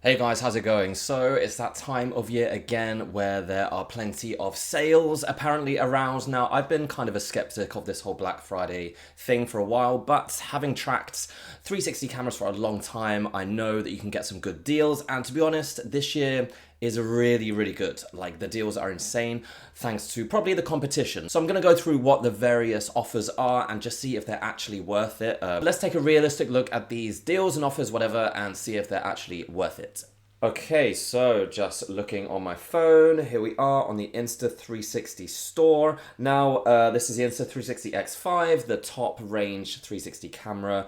Hey guys, how's it going? So it's that time of year again where there are plenty of sales apparently around. Now, I've been kind of a skeptic of this whole Black Friday thing for a while, but having tracked 360 cameras for a long time, I know that you can get some good deals. And to be honest, this year is really good. Like, the deals are insane thanks to probably the competition. So I'm gonna go through what the various offers are and just see if they're actually worth it. Let's take a realistic look at these deals and offers, whatever, and see if they're actually worth it. Okay, so just looking on my phone, here we are on the Insta360 store. Now, this is the Insta360 X5, the top range 360 camera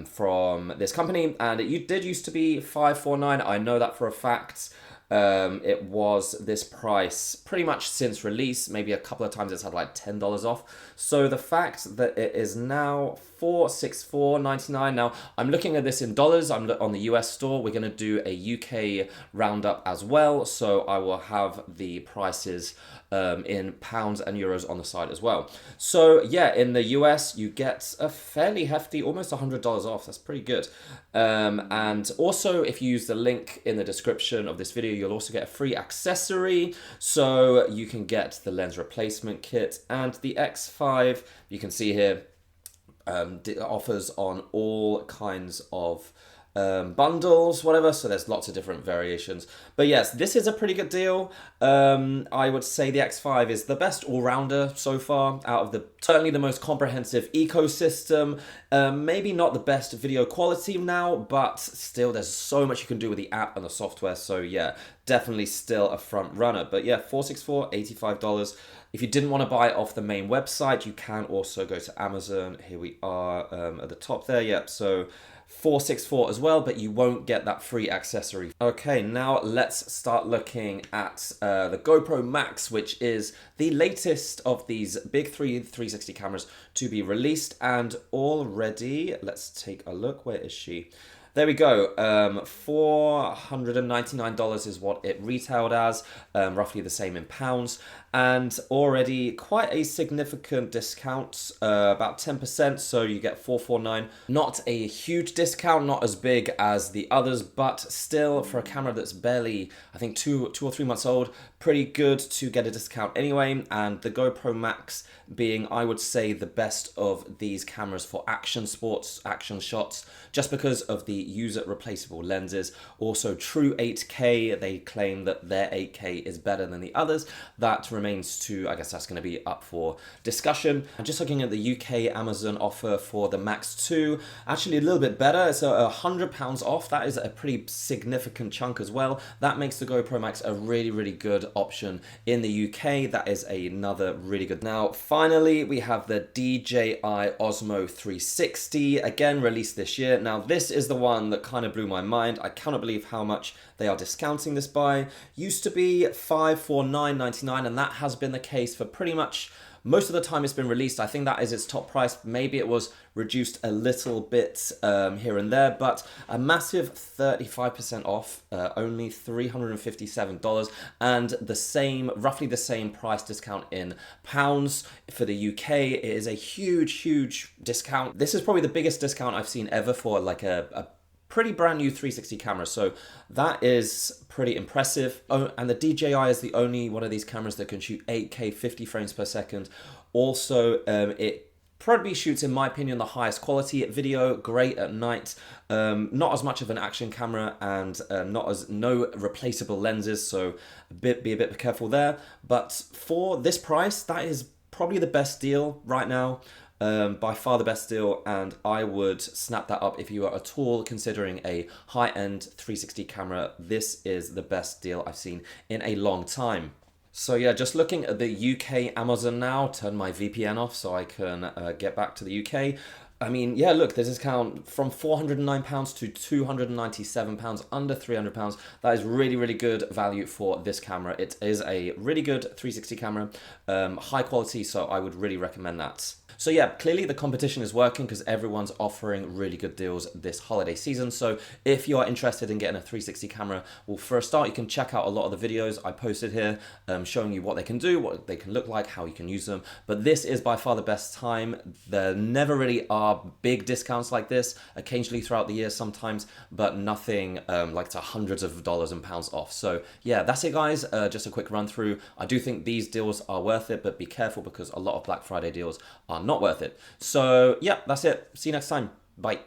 from this company, and it did used to be $549. I know that for a fact. It was this price pretty much since release. Maybe a couple of times it's had like $10 off. So the fact that it is now $464.99. Now, I'm looking at this in dollars. I'm on the US store. We're going to do a UK roundup as well. So I will have the prices in pounds and euros on the side as well. So yeah, in the US, you get a fairly hefty, almost $100 off. That's pretty good. And also, if you use the link in the description of this video, you'll also get a free accessory. So you can get the lens replacement kit and the X5. You can see here, offers on all kinds of bundles, whatever, so there's lots of different variations. But yes, this is a pretty good deal. I would say the X5 is the best all-rounder so far out of certainly the most comprehensive ecosystem. Maybe not the best video quality now, but still there's so much you can do with the app and the software. So yeah, definitely still a front runner. But yeah, $464, $85. If you didn't want to buy it off the main website, you can also go to Amazon. Here we are at the top there. Yep, so $464 as well, but you won't get that free accessory. Okay, now let's start looking at the GoPro Max, which is the latest of these big 360 cameras to be released. And already, let's take a look. Where is she? There we go. $499 is what it retailed as, roughly the same in pounds, and already quite a significant discount, about 10%, so you get $449. Not a huge discount, not as big as the others, but still, for a camera that's barely, I think, two or 3 months old, pretty good to get a discount anyway. And the GoPro Max being, I would say, the best of these cameras for action sports, action shots, just because of the user replaceable lenses. Also true 8K, they claim that their 8K is better than the others. That remains to, I guess that's going to be up for discussion. And just looking at the UK Amazon offer for the Max 2, actually a little bit better. It's £100 off. That is a pretty significant chunk as well. That makes the GoPro Max a really good option in the UK. That is another really good. Now finally, we have the DJI Osmo 360, again released this year. Now this is the one that kind of blew my mind. I cannot believe how much they are discounting this by. Used to be $549.99, and that has been the case for pretty much most of the time it's been released. I think that is its top price. Maybe it was reduced a little bit here and there, but a massive 35% off, only $357, and the same, roughly the same price discount in pounds. For the UK, it is a huge discount. This is probably the biggest discount I've seen ever for like a pretty brand new 360 camera, so that is pretty impressive. Oh, and the DJI is the only one of these cameras that can shoot 8K 50 frames per second. Also, it probably shoots, in my opinion, the highest quality video, great at night, not as much of an action camera, and no replaceable lenses, so be a bit careful there. But for this price, that is probably the best deal right now. By far the best deal, and I would snap that up if you are at all considering a high-end 360 camera. This is the best deal I've seen in a long time. So yeah, just looking at the UK Amazon now, turn my VPN off so I can get back to the UK. I mean, yeah, look, the discount from £409 to £297, under £300. That is really good value for this camera. It is a really good 360 camera, high quality, so I would really recommend that. So yeah, clearly the competition is working because everyone's offering really good deals this holiday season. So if you are interested in getting a 360 camera, well, for a start, you can check out a lot of the videos I posted here, showing you what they can do, what they can look like, how you can use them. But this is by far the best time. There never really are big discounts like this, occasionally throughout the year sometimes, but nothing like to hundreds of dollars and pounds off. So yeah, that's it guys, just a quick run through. I do think these deals are worth it, but be careful because a lot of Black Friday deals are not worth it. So yeah, that's it. See you next time. Bye.